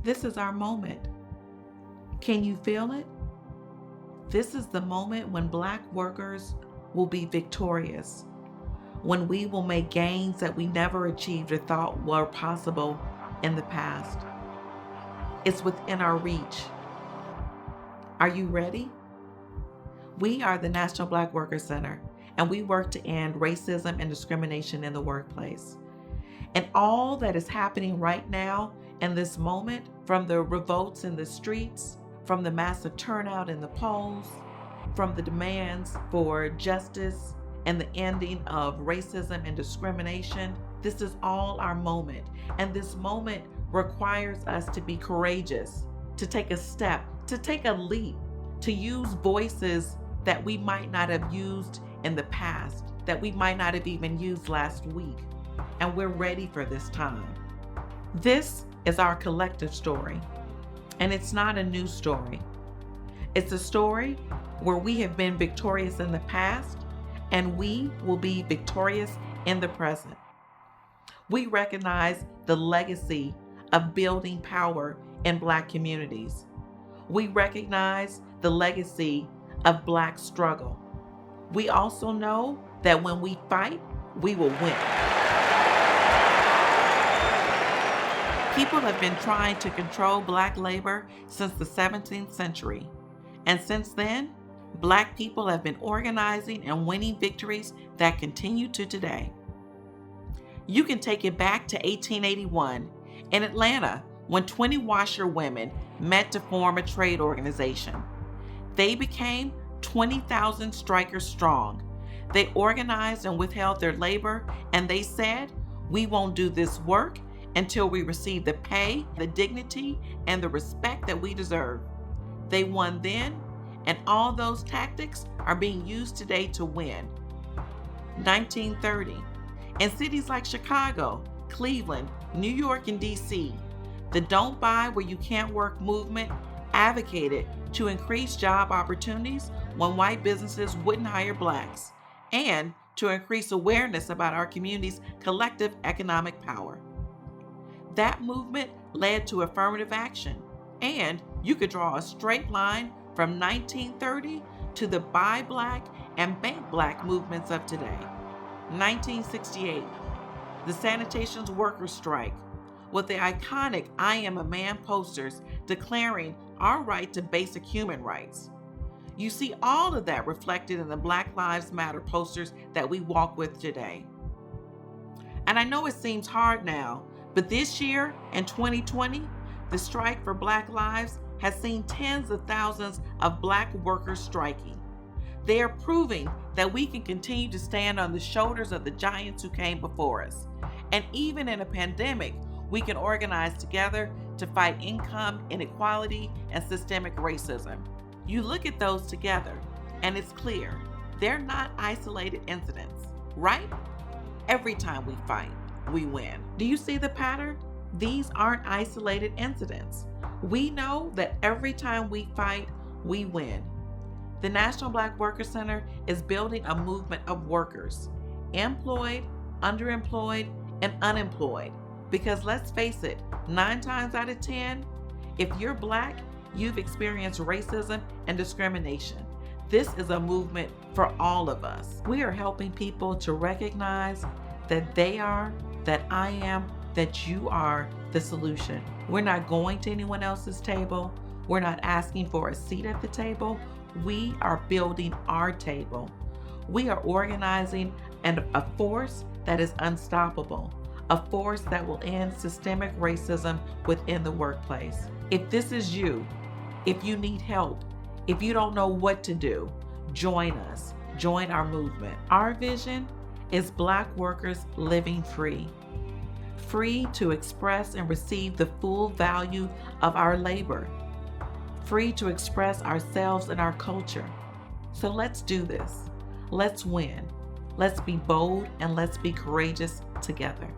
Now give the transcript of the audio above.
This is our moment. Can you feel it? This is the moment when Black workers will be victorious, when we will make gains that we never achieved or thought were possible in the past. It's within our reach. Are you ready? We are the National Black Workers Center, and we work to end racism and discrimination in the workplace. And all that is happening right now in this moment, from the revolts in the streets, from the massive turnout in the polls, from the demands for justice and the ending of racism and discrimination, this is all our moment. And this moment requires us to be courageous, to take a step, to take a leap, to use voices that we might not have used in the past, that we might not have even used last week. And we're ready for this time. This is our collective story, and it's not a new story. It's a story where we have been victorious in the past, and we will be victorious in the present. We recognize the legacy of building power in Black communities. We recognize the legacy of Black struggle. We also know that when we fight, we will win. People have been trying to control Black labor since the 17th century. And since then, Black people have been organizing and winning victories that continue to today. You can take it back to 1881 in Atlanta when 20 washerwomen met to form a trade organization. They became 20,000 strikers strong. They organized and withheld their labor, and they said, "We won't do this work until we receive the pay, the dignity, and the respect that we deserve." They won then, and all those tactics are being used today to win. 1930, in cities like Chicago, Cleveland, New York, and DC, the Don't Buy Where You Can't Work movement advocated to increase job opportunities when white businesses wouldn't hire Blacks, and to increase awareness about our community's collective economic power. That movement led to affirmative action, and you could draw a straight line from 1930 to the Buy Black and Bank Black movements of today. 1968, the sanitation workers strike, with the iconic "I Am a Man" posters declaring our right to basic human rights. You see all of that reflected in the Black Lives Matter posters that we walk with today. And I know it seems hard now, but this year, in 2020, the strike for Black lives has seen tens of thousands of Black workers striking. They are proving that we can continue to stand on the shoulders of the giants who came before us. And even in a pandemic, we can organize together to fight income inequality and systemic racism. You look at those together, and it's clear they're not isolated incidents, right? Every time we fight, we win. Do you see the pattern? These aren't isolated incidents. We know that every time we fight, we win. The National Black Workers Center is building a movement of workers, employed, underemployed, and unemployed. Because let's face it, 9 times out of 10, if you're Black, you've experienced racism and discrimination. This is a movement for all of us. We are helping people to recognize that they are, that I am, that you are the solution. We're not going to anyone else's table. We're not asking for a seat at the table. We are building our table. We are organizing a force that is unstoppable, a force that will end systemic racism within the workplace. If this is you, if you need help, if you don't know what to do, join us. Join our movement. Our vision is Black workers living free. Free to express and receive the full value of our labor. Free to express ourselves and our culture. So let's do this. Let's win. Let's be bold and let's be courageous together.